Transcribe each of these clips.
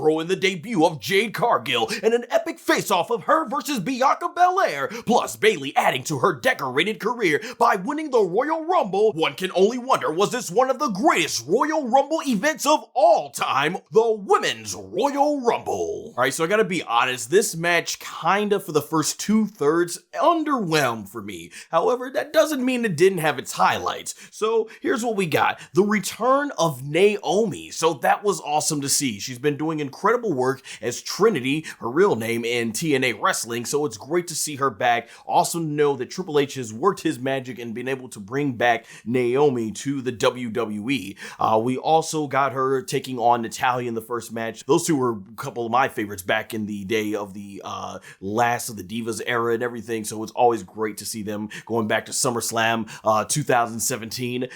throw in the debut of Jade Cargill and an epic face-off of her versus Bianca Belair, plus Bayley adding to her decorated career by winning the Royal Rumble, one can only wonder, was this one of the greatest Royal Rumble events of all time, the Women's Royal Rumble? Alright, so I gotta be honest, this match kinda for the first 2/3 underwhelmed for me. However, that doesn't mean it didn't have its highlights. So here's what we got. The return of Naomi. So that was awesome to see. She's been doing incredible work as Trinity, her real name, in TNA Wrestling, so it's great to see her back. Awesome to know that Triple H has worked his magic and been able to bring back Naomi to the WWE. We also got her taking on Natalya in the first match. Those two were a couple of my favorites back in the day of the last of the Divas era and everything, so it's always great to see them going back to SummerSlam 2017.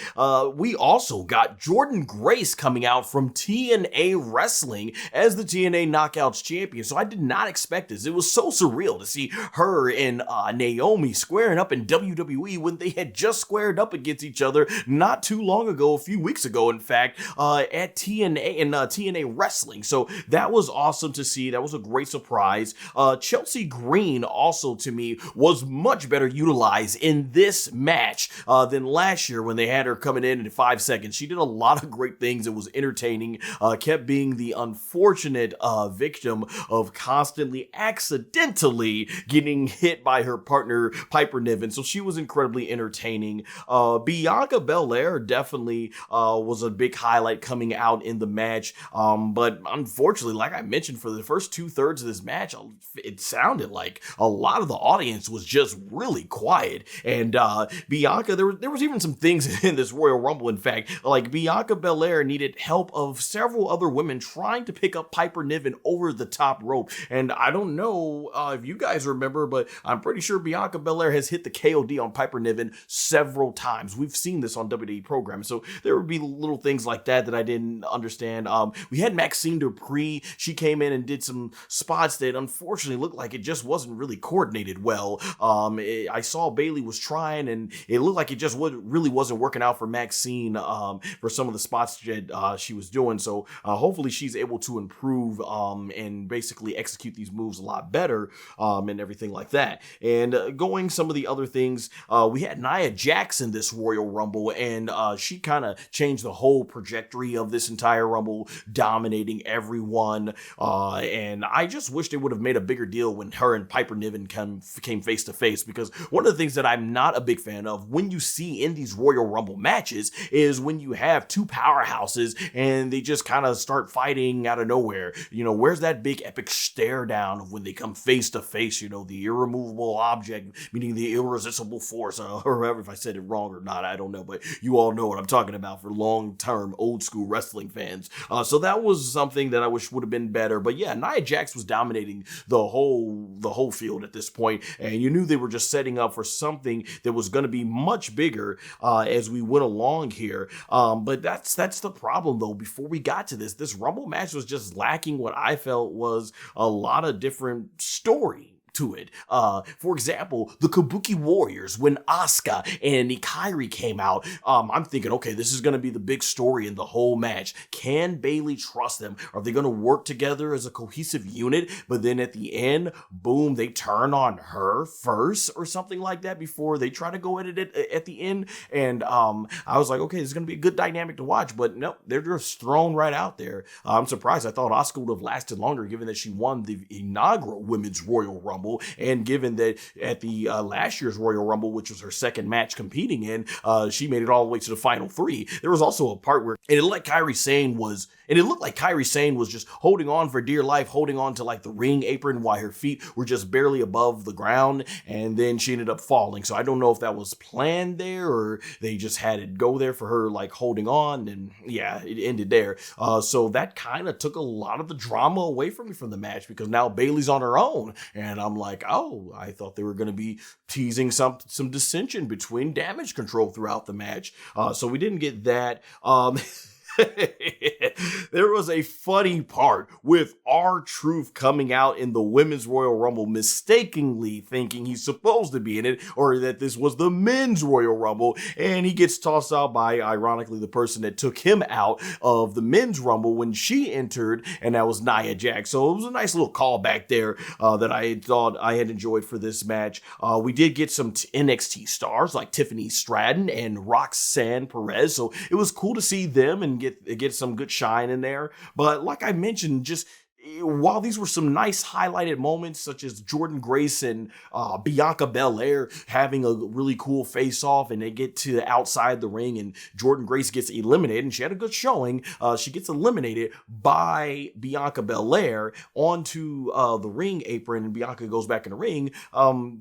We also got Jordynne Grace coming out from TNA Wrestling as the TNA Knockouts champion, so I did not expect this. It was so surreal to see her and Naomi squaring up in WWE when they had just squared up against each other not too long ago, a few weeks ago, in fact, at TNA and TNA Wrestling. So that was awesome to see. That was a great surprise. Chelsea Green also, to me, was much better utilized in this match than last year when they had her coming in 5 seconds. She did a lot of great things. It was entertaining, kept being the unfortunate victim of constantly accidentally getting hit by her partner Piper Niven, so she was incredibly entertaining. Bianca Belair definitely was a big highlight coming out in the match, but unfortunately, like I mentioned, for the first 2/3 of this match, it sounded like a lot of the audience was just really quiet, and Bianca, there was even some things in this Royal Rumble, in fact, like Bianca Belair needed help of several other women trying to pick up Piper Niven over the top rope, and I don't know if you guys remember, but I'm pretty sure Bianca Belair has hit the KOD on Piper Niven several times. We've seen this on WWE programs, so there would be little things like that I didn't understand. We had Maxine Dupree. She came in and did some spots that unfortunately looked like it just wasn't really coordinated well. I saw Bayley was trying, and it looked like it just really wasn't working out for Maxine for some of the spots that she was doing. So hopefully she's able to improve and basically execute these moves a lot better and everything like that. And going some of the other things, we had Nia Jax in this Royal Rumble, and she kind of changed the whole trajectory of this entire Rumble, dominating everyone. And I just wish they would have made a bigger deal when her and Piper Niven came face to face, because one of the things that I'm not a big fan of when you see in these Royal Rumble matches is when you have two powerhouses and they just kind of start fighting out of nowhere. You know, where's that big epic stare down of when they come face to face, you know, the irremovable object, meaning the irresistible force, or however, if I said it wrong or not, I don't know, but you all know what I'm talking about for long-term old school wrestling fans. So that was something that I wish would have been better. But yeah, Nia Jax was dominating the whole field at this point, and you knew they were just setting up for something that was going to be much bigger as we went along here. But that's the problem, though. Before we got to this Rumble match was just lacking what I felt was a lot of different story to it. For example, the Kabuki Warriors, when Asuka and Kairi came out, I'm thinking, okay, this is going to be the big story in the whole match. Can Bayley trust them? Are they going to work together as a cohesive unit? But then at the end, boom, they turn on her first or something like that before they try to go at it at the end. And I was like, okay, this is going to be a good dynamic to watch, but no, they're just thrown right out there. I'm surprised. I thought Asuka would have lasted longer, given that she won the inaugural Women's Royal Rumble. And given that at the last year's Royal Rumble, which was her second match competing in, she made it all the way to the final three. There was also a part where it looked like Kairi Sane was just holding on for dear life, holding on to like the ring apron while her feet were just barely above the ground, and then she ended up falling. So I don't know if that was planned there or they just had it go there for her, like holding on, and yeah, it ended there. So that kind of took a lot of the drama away from me from the match, because now Bayley's on her own, and I'm like, oh, I thought they were going to be teasing some dissension between Damage Control throughout the match. So we didn't get that. There was a funny part with R-Truth coming out in the Women's Royal Rumble, mistakenly thinking he's supposed to be in it, or that this was the Men's Royal Rumble, and he gets tossed out by, ironically, the person that took him out of the Men's Rumble when she entered, and that was Nia Jax. So it was a nice little callback there that I thought I had enjoyed for this match. We did get some NXT stars like Tiffany Stratton and Roxanne Perez, so it was cool to see them and get some good shine in there. But like I mentioned, just while these were some nice highlighted moments, such as Jordynne Grace and Bianca Belair having a really cool face-off, and they get to outside the ring, and Jordynne Grace gets eliminated, and she had a good showing. She gets eliminated by Bianca Belair onto the ring apron, and Bianca goes back in the ring.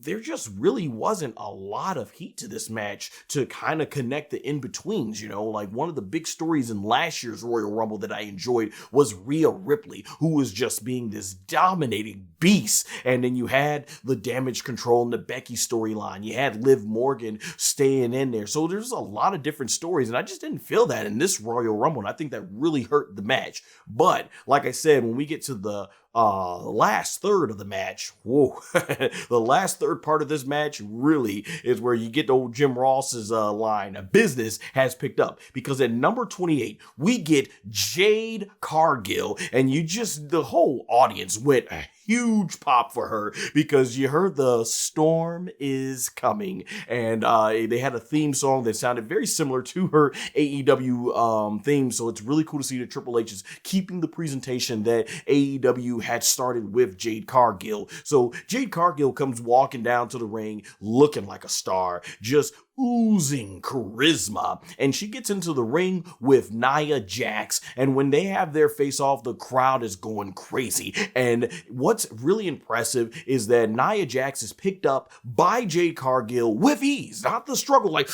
There just really wasn't a lot of heat to this match to kind of connect the in-betweens, you know? Like, one of the big stories in last year's Royal Rumble that I enjoyed was Rhea Ripley, who was just being this dominating beast. And then you had the Damage Control and the Becky storyline. You had Liv Morgan staying in there. So there's a lot of different stories, and I just didn't feel that in this Royal Rumble, and I think that really hurt the match. But like I said, when we get to the last third of the match, whoa, the last third part of this match really is where you get old Jim Ross's line, business has picked up, because at number 28, we get Jade Cargill, and the whole audience went a huge pop for her, because you heard the storm is coming, and they had a theme song that sounded very similar to her AEW theme, so it's really cool to see that Triple H is keeping the presentation that AEW had started with Jade Cargill. So Jade Cargill comes walking down to the ring looking like a star, just oozing charisma, and she gets into the ring with Nia Jax, and when they have their face off, the crowd is going crazy. And what's really impressive is that Nia Jax is picked up by Jade Cargill with ease, not the struggle, like,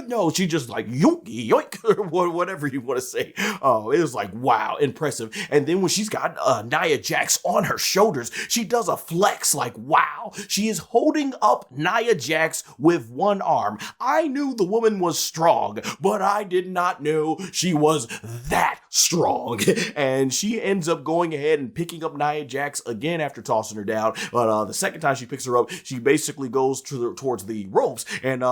no, she just like yoink, yoink, or whatever you want to say. Oh, it was like, wow, impressive. And then when she's got Nia Jax on her shoulders, she does a flex like, wow. She is holding up Nia Jax with one arm. I knew the woman was strong, but I did not know she was that strong. And she ends up going ahead and picking up Nia Jax again after tossing her down. But the second time she picks her up, she basically goes towards the ropes. And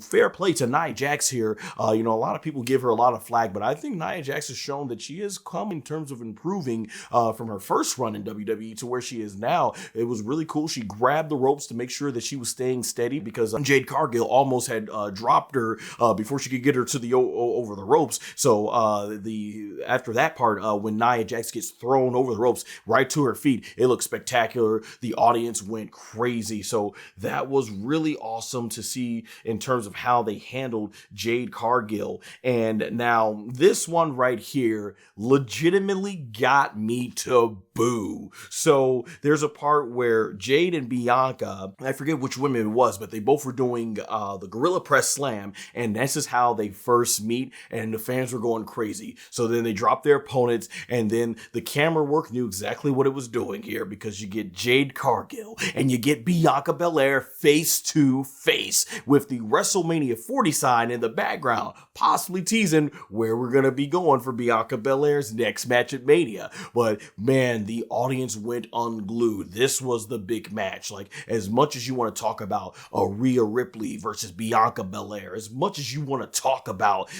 fair play to Nia Jax here. A lot of people give her a lot of flack, but I think Nia Jax has shown that she has come in terms of improving from her first run in WWE to where she is now. It was really cool. She grabbed the ropes to make sure that she was staying steady, because Jade Cargill almost had dropped her before she could get her to the over the ropes. So after that part, when Nia Jax gets thrown over the ropes right to her feet, it looked spectacular. The audience went crazy. So that was really awesome to see in terms of how they handled Jade Cargill. And now this one right here legitimately got me to boo. So there's a part where Jade and Bianca, I forget which women it was, but they both were doing the Gorilla Press Slam, and this is how they first meet, and the fans were going crazy. So then they dropped their opponents, and then the camera work knew exactly what it was doing here, because you get Jade Cargill and you get Bianca Belair face to face with the WrestleMania 40 sign in the background, possibly teasing where we're going to be going for Bianca Belair's next match at Mania. But man, the audience went unglued. This was the big match. Like, as much as you want to talk about Rhea Ripley versus Bianca Belair, as much as you want to talk about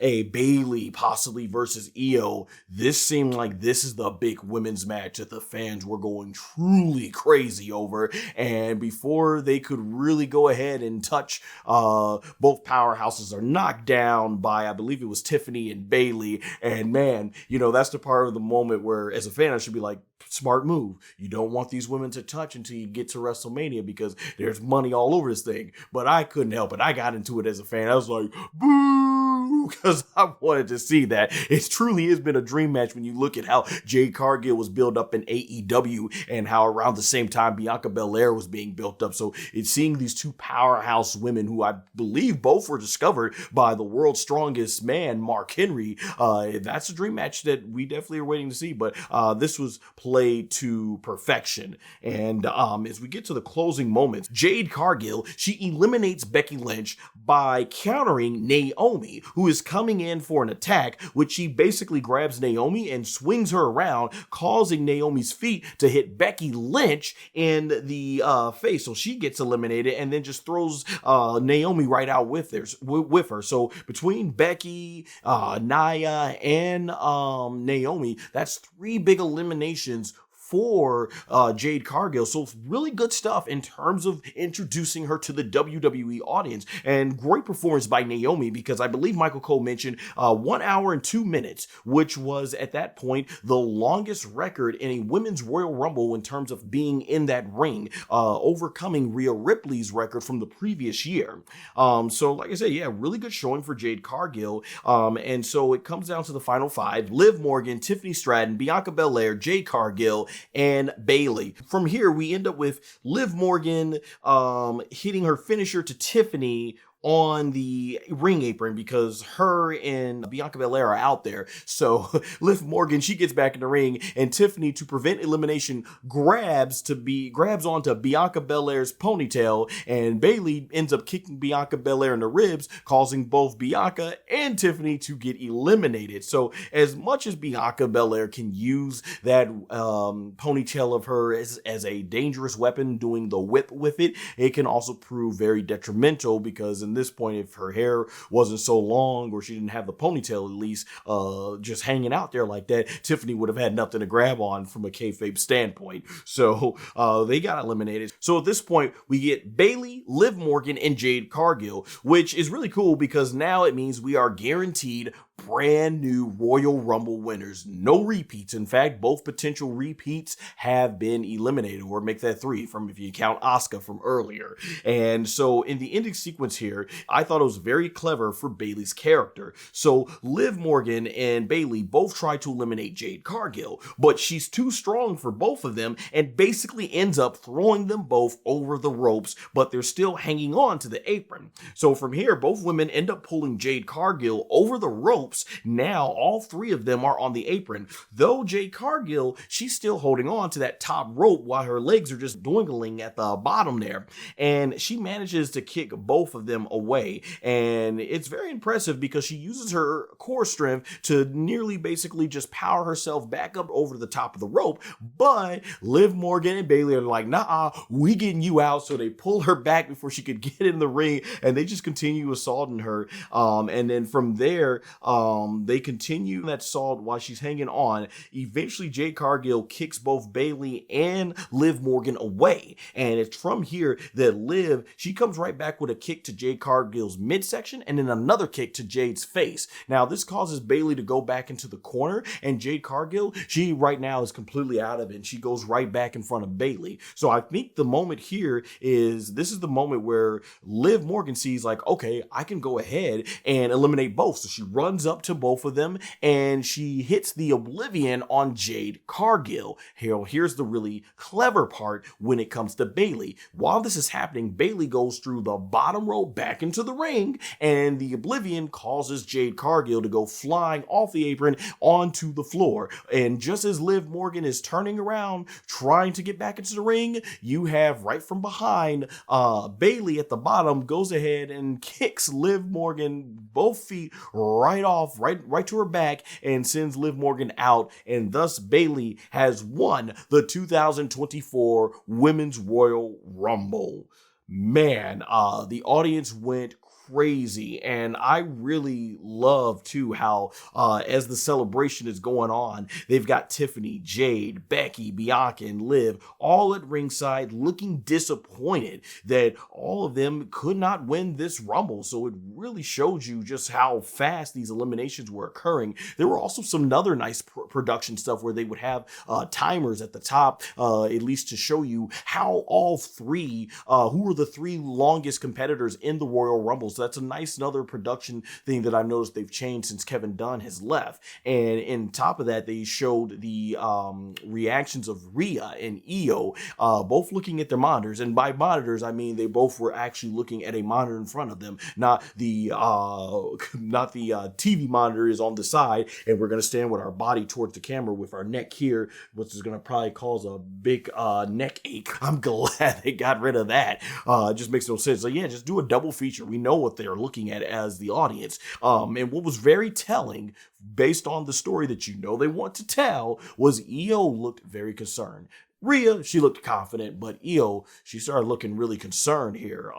a Bayley possibly versus Io, this seemed like this is the big women's match that the fans were going truly crazy over. And before they could really go ahead and touch, both powerhouses are knocked down by, I believe it was Tiffany and Bayley. And man, that's the part of the moment where, as a fan, I should be like, smart move. You don't want these women to touch until you get to WrestleMania, because there's money all over this thing. But I couldn't help it. I got into it as a fan. I was like, boo, because I wanted to see that. It truly has been a dream match when you look at how Jade Cargill was built up in AEW, and how around the same time Bianca Belair was being built up. So it's seeing these two powerhouse women, who I believe both were discovered by the world's strongest man, Mark Henry. That's a dream match that we definitely are waiting to see. But this was played to perfection. And as we get to the closing moments, Jade Cargill, she eliminates Becky Lynch by countering Naomi, who is coming in for an attack, which she basically grabs Naomi and swings her around, causing Naomi's feet to hit Becky Lynch in the face. So she gets eliminated and then just throws Naomi right out with her. So between Becky, Nia, and Naomi, that's 3 big eliminations for Jade Cargill. So really good stuff in terms of introducing her to the WWE audience, and great performance by Naomi, because I believe Michael Cole mentioned 1 hour and 2 minutes, which was at that point the longest record in a women's Royal Rumble in terms of being in that ring, overcoming Rhea Ripley's record from the previous year. So like I said, yeah, really good showing for Jade Cargill. And so it comes down to the final 5: Liv Morgan, Tiffany Stratton, Bianca Belair, Jade Cargill, and Bayley. From here, we end up with Liv Morgan hitting her finisher to Tiffany on the ring apron, because her and Bianca Belair are out there. So Liv Morgan, she gets back in the ring, and Tiffany, to prevent elimination, grabs onto Bianca Belair's ponytail, and Bayley ends up kicking Bianca Belair in the ribs, causing both Bianca and Tiffany to get eliminated. So as much as Bianca Belair can use that ponytail of her as a dangerous weapon, doing the whip with it, it can also prove very detrimental, because in this point, if her hair wasn't so long, or she didn't have the ponytail at least just hanging out there like that, Tiffany would have had nothing to grab on from a kayfabe standpoint. So they got eliminated. So at this point, we get Bayley, Liv Morgan, and Jade Cargill, which is really cool, because now it means we are guaranteed brand new Royal Rumble winners. No repeats. In fact, both potential repeats have been eliminated, or make that 3 from if you count Asuka from earlier. And so in the ending sequence here, I thought it was very clever for Bayley's character. So Liv Morgan and Bayley both try to eliminate Jade Cargill, but she's too strong for both of them and basically ends up throwing them both over the ropes, but they're still hanging on to the apron. So from here, both women end up pulling Jade Cargill over the ropes. Now all 3 of them are on the apron, though Jade Cargill, she's still holding on to that top rope while her legs are just dwindling at the bottom there, and she manages to kick both of them away. And it's very impressive, because she uses her core strength to nearly basically just power herself back up over the top of the rope, but Liv Morgan and Bayley are like, nah, we getting you out. So they pull her back before she could get in the ring, and they just continue assaulting her. And then from there, they continue that assault while she's hanging on. Eventually, Jade Cargill kicks both Bayley and Liv Morgan away. And it's from here that Liv, she comes right back with a kick to Jade Cargill's midsection, and then another kick to Jade's face. Now, this causes Bayley to go back into the corner, and Jade Cargill, she right now is completely out of it, and she goes right back in front of Bayley. So I think the moment here is, this is the moment where Liv Morgan sees, like, okay, I can go ahead and eliminate both. So she runs up to both of them, and she hits the Oblivion on Jade Cargill. Here's the really clever part when it comes to Bayley. While this is happening, Bayley goes through the bottom row back into the ring, and the Oblivion causes Jade Cargill to go flying off the apron onto the floor. And just as Liv Morgan is turning around, trying to get back into the ring, you have right from behind, Bayley at the bottom goes ahead and kicks Liv Morgan both feet right off, right to her back, and sends Liv Morgan out, and thus Bayley has won the 2024 Women's Royal Rumble. Man, the audience went crazy, and I really love too how as the celebration is going on, they've got Tiffany, Jade, Becky, Bianca, and Liv all at ringside looking disappointed that all of them could not win this Rumble. So it really showed you just how fast these eliminations were occurring. There were also some other nice production stuff where they would have timers at the top, at least to show you how all 3 who were the 3 longest competitors in the Royal Rumble. So that's a nice another production thing that I've noticed they've changed since Kevin Dunn has left. And in top of that, they showed the reactions of Rhea and Io, both looking at their monitors. And by monitors, I mean they both were actually looking at a monitor in front of them, not the TV monitor is on the side, and we're going to stand with our body towards the camera with our neck here, which is going to probably cause a big neck ache. I'm glad they got rid of that. It just makes no sense. So yeah, just do a double feature. We know what they're looking at as the audience. And what was very telling, based on the story that you know they want to tell, was Io looked very concerned. Rhea, she looked confident, but Io, she started looking really concerned here,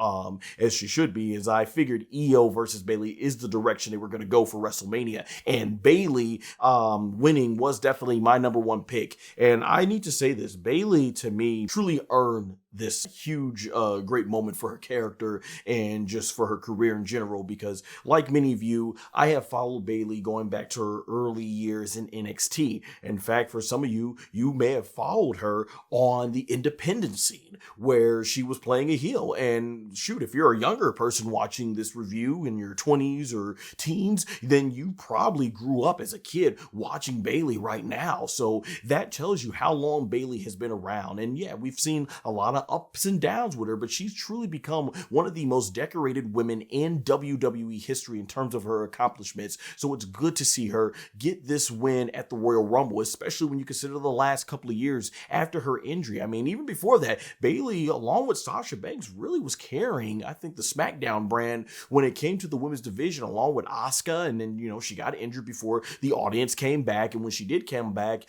as she should be, as I figured Io versus Bayley is the direction they were going to go for WrestleMania, and Bayley winning was definitely my number one pick. And I need to say this, Bayley, to me, truly earned this huge, great moment for her character and just for her career in general, because like many of you, I have followed Bayley going back to her early years in NXT. In fact, for some of you, you may have followed her on the independent scene where she was playing a heel. And shoot, if you're a younger person watching this review in your 20s or teens, then you probably grew up as a kid watching Bayley right now. So that tells you how long Bayley has been around. And yeah, we've seen a lot of ups and downs with her, but she's truly become one of the most decorated women in WWE history in terms of her accomplishments. So it's good to see her get this win at the Royal Rumble, especially when you consider the last couple of years after her injury. I mean, even before that, Bayley, along with Sasha Banks, really was carrying, I think, the SmackDown brand when it came to the women's division, along with Asuka. And then, she got injured before the audience came back. And when she did come back,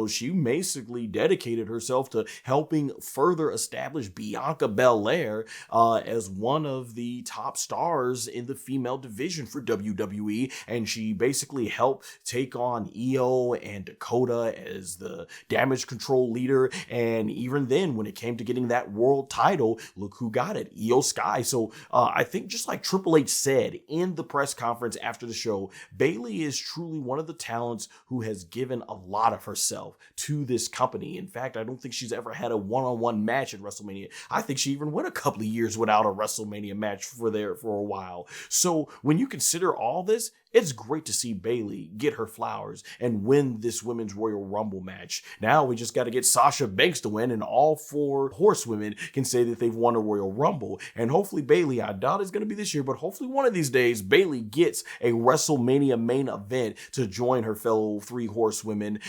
she basically dedicated herself to helping further establish Bianca Belair as one of the top stars in the female division for WWE. And she basically helped take on Io and Dakota as the damage control leader. And even then, when it came to getting that world title, look who got it, Io Sky. So I think, just like Triple H said in the press conference after the show, Bayley is truly one of the talents who has given a lot of herself to this company. In fact, I don't think she's ever had a one-on-one match at WrestleMania. I think she even went a couple of years without a WrestleMania match for a while. So when you consider all this, it's great to see Bayley get her flowers and win this Women's Royal Rumble match. Now we just got to get Sasha Banks to win, and all 4 horsewomen can say that they've won a Royal Rumble. And hopefully Bayley, I doubt it's going to be this year, but hopefully one of these days Bayley gets a WrestleMania main event to join her fellow 3 horsewomen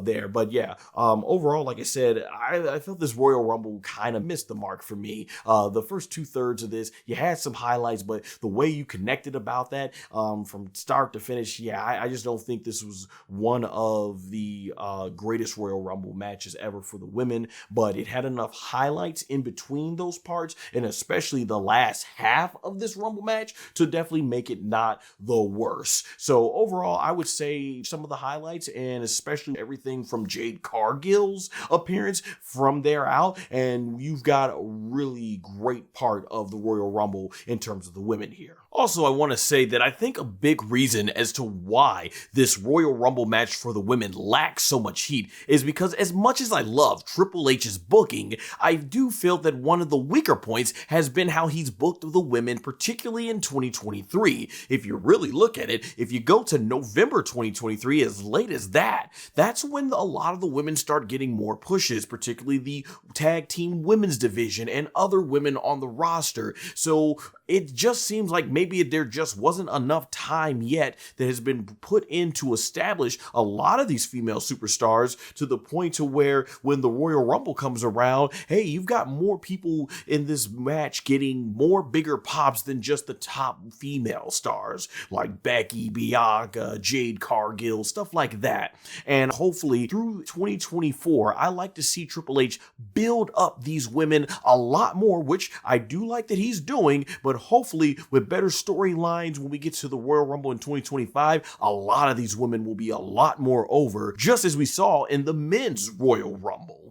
there. But yeah, overall, like I said, I felt this Royal Rumble kind of missed the mark for me. The first 2/3 of this, you had some highlights, but the way you connected about that from start to finish, I just don't think this was one of the greatest Royal Rumble matches ever for the women, but it had enough highlights in between those parts, and especially the last half of this Rumble match, to definitely make it not the worst. So overall, I would say some of the highlights, and especially everything from Jade Cargill's appearance from there out, and you've got a really great part of the Royal Rumble in terms of the women here. Also, I want to say that I think a big reason as to why this Royal Rumble match for the women lacks so much heat is because, as much as I love Triple H's booking, I do feel that one of the weaker points has been how he's booked the women, particularly in 2023. If you really look at it, if you go to November 2023, as late as that, that's when a lot of the women start getting more pushes, particularly the tag team women's division and other women on the roster. So it just seems like maybe there just wasn't enough time yet that has been put in to establish a lot of these female superstars to the point to where when the Royal Rumble comes around, hey, you've got more people in this match getting more bigger pops than just the top female stars like Becky, Bianca, Jade Cargill, stuff like that. And hopefully through 2024, I like to see Triple H build up these women a lot more, which I do like that he's doing, but hopefully with better storylines when we get to the Royal Rumble in 2025, a lot of these women will be a lot more over, just as we saw in the men's Royal Rumble.